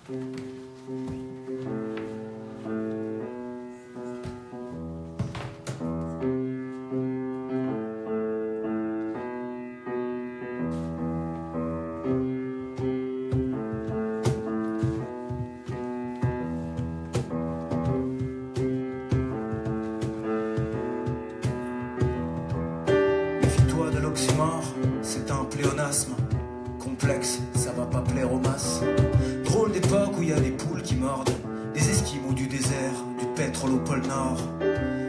Méfie-toi de l'oxymore, c'est un pléonasme. Complexe, ça va pas plaire aux masses. Drôle d'époque où il y a des poules qui mordent, des esquimaux du désert, du pétrole au pôle Nord.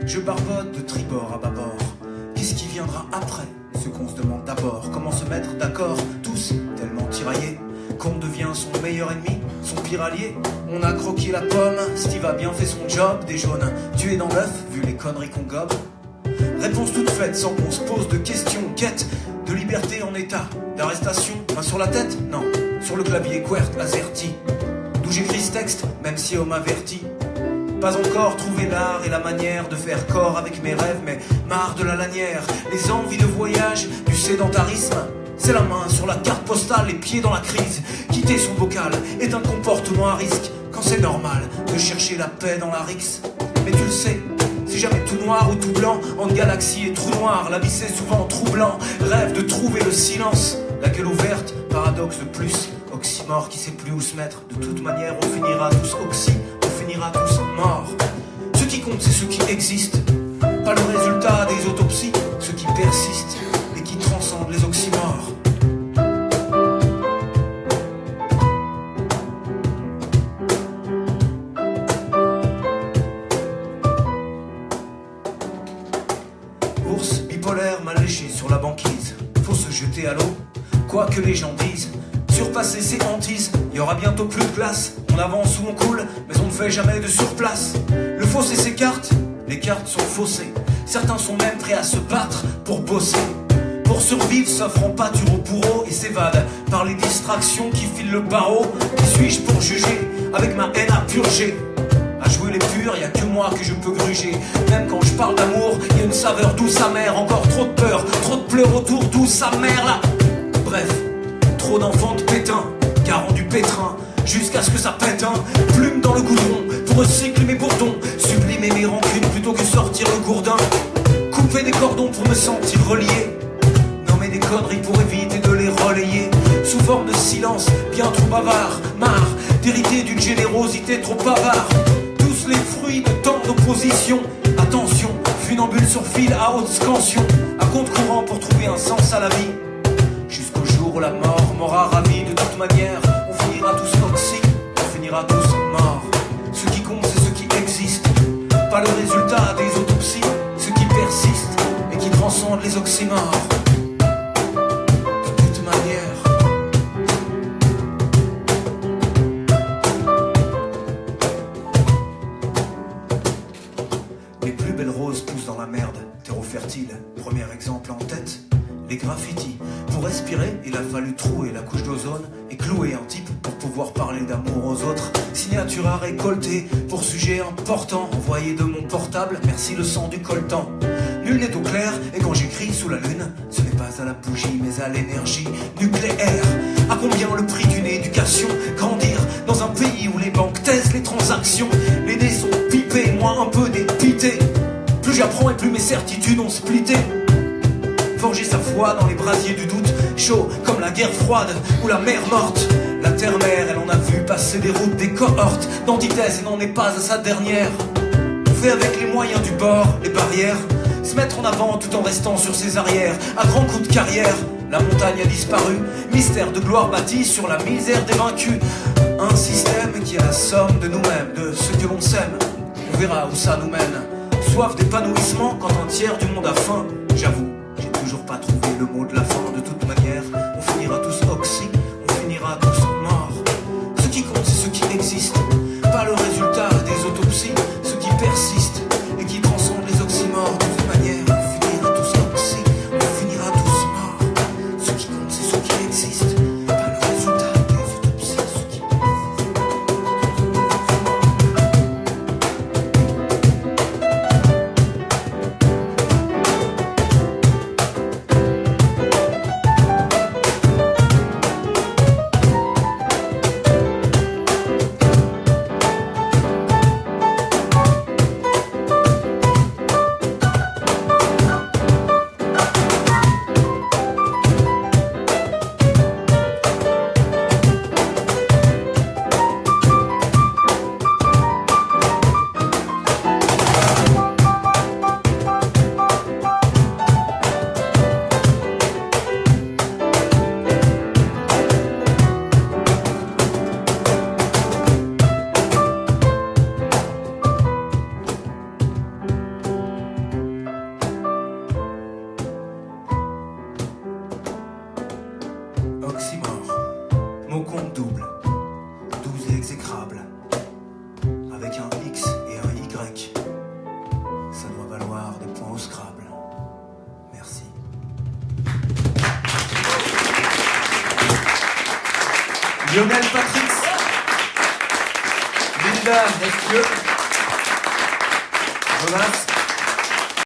Je barbote de tribord à bâbord. Qu'est-ce qui viendra après? Ce qu'on se demande d'abord. Comment se mettre d'accord, tous tellement tiraillés, qu'on devient son meilleur ennemi, son pire allié. On a croqué la pomme, Steve a bien fait son job. Des jaunes tués dans l'œuf, vu les conneries qu'on gobe. Réponse toute faite sans qu'on se pose de questions. Quête de liberté en état d'arrestation. Main sur la tête? Non. Sur le clavier QWERTY, AZERTY. D'où j'écris ce texte, même si on m'avertit. Pas encore trouvé l'art et la manière de faire corps avec mes rêves, mais marre de la lanière, les envies de voyage, du sédentarisme. C'est la main sur la carte postale, les pieds dans la crise. Quitter son bocal est un comportement à risque, quand c'est normal de chercher la paix dans la rixe. Mais tu le sais, c'est jamais tout noir ou tout blanc, entre galaxie et trou noir, la vie c'est souvent troublant. Rêve de trouver le silence, la gueule ouverte, paradoxe de plus, oxymore qui sait plus où se mettre. De toute manière on finira tous oxy, on finira tous morts. Ce qui compte c'est ce qui existe, pas le résultat des autopsies, ce qui persiste et qui transcende les oxymores. Ours bipolaire mal léché sur la banquise, faut se jeter à l'eau, quoi que les gens disent. Surpasser ses hantises, y aura bientôt plus de place. On avance ou on coule, mais on ne fait jamais de surplace. Le fossé s'écarte, les cartes sont faussées. Certains sont même prêts à se battre pour bosser. Pour survivre, s'offrent en pâture au bourreau et s'évadent par les distractions qui filent le barreau. Qui suis-je pour juger, avec ma haine à purger? À jouer les purs, y a que moi que je peux gruger. Même quand je parle d'amour, y a une saveur douce amère. Encore trop de peur, trop de pleurs autour, douce sa mère là. Bref, trop d'enfants de pétins, garant du pétrin, jusqu'à ce que ça pète un plume dans le goudron, pour recycler mes bourdons, sublimer mes rancunes plutôt que sortir le gourdin. Couper des cordons pour me sentir relié, nommer des conneries pour éviter de les relayer. Sous forme de silence, bien trop bavard, marre d'hériter d'une générosité trop bavard. Tous les fruits de tant d'opposition, attention, funambule sur fil à haute scansion, à compte courant pour trouver un sens à la vie. Jusqu'au jour où la mort m'aura ravi. De toute manière, on finira tous oxy, on finira tous morts. Ce qui compte c'est ce qui existe, pas le résultat des autopsies, ce qui persiste et qui transcende les oxymores. De toute manière. Les plus belles roses poussent dans la merde, terreau fertile, premier exemple en tête. Les graffitis. Pour respirer, il a fallu trouer la couche d'ozone et clouer un type pour pouvoir parler d'amour aux autres. Signature à récolter pour sujet important, envoyé de mon portable, merci le sang du coltan. Nul n'est au clair, et quand j'écris sous la lune, ce n'est pas à la bougie, mais à l'énergie nucléaire. À combien le prix d'une éducation? Grandir dans un pays où les banques taisent les transactions. Les dés sont pipés, moi un peu dépité. Plus j'apprends et plus mes certitudes ont splitté. Forger sa foi dans les brasiers du doute, chaud comme la guerre froide ou la mer morte. La terre-mère, elle en a vu passer des routes, des cohortes d'antithèse et n'en est pas à sa dernière. On fait avec les moyens du bord, les barrières, se mettre en avant tout en restant sur ses arrières. À grands coups de carrière, la montagne a disparu, mystère de gloire bâti sur la misère des vaincus. Un système qui est la somme de nous-mêmes, de ce que l'on sème. On verra où ça nous mène. Soif d'épanouissement quand un tiers du monde a faim, j'avoue. Toujours pas trouvé le mot de la fin. De toute manière, on finira tous oxy, on finira tous morts. Ce qui compte c'est ce qui existe, pas le résultat des autopsies, ce qui persiste et qui transcende les oxymores. De toute manière, on finira tous oxy, on finira tous morts. Ce qui compte c'est ce qui existe, pas le résultat des autopsies, ce qui... exécrable. Avec un X et un Y, ça doit valoir des points au Scrabble. Merci. Lionel Patrick, Linda Resquieux, Jonas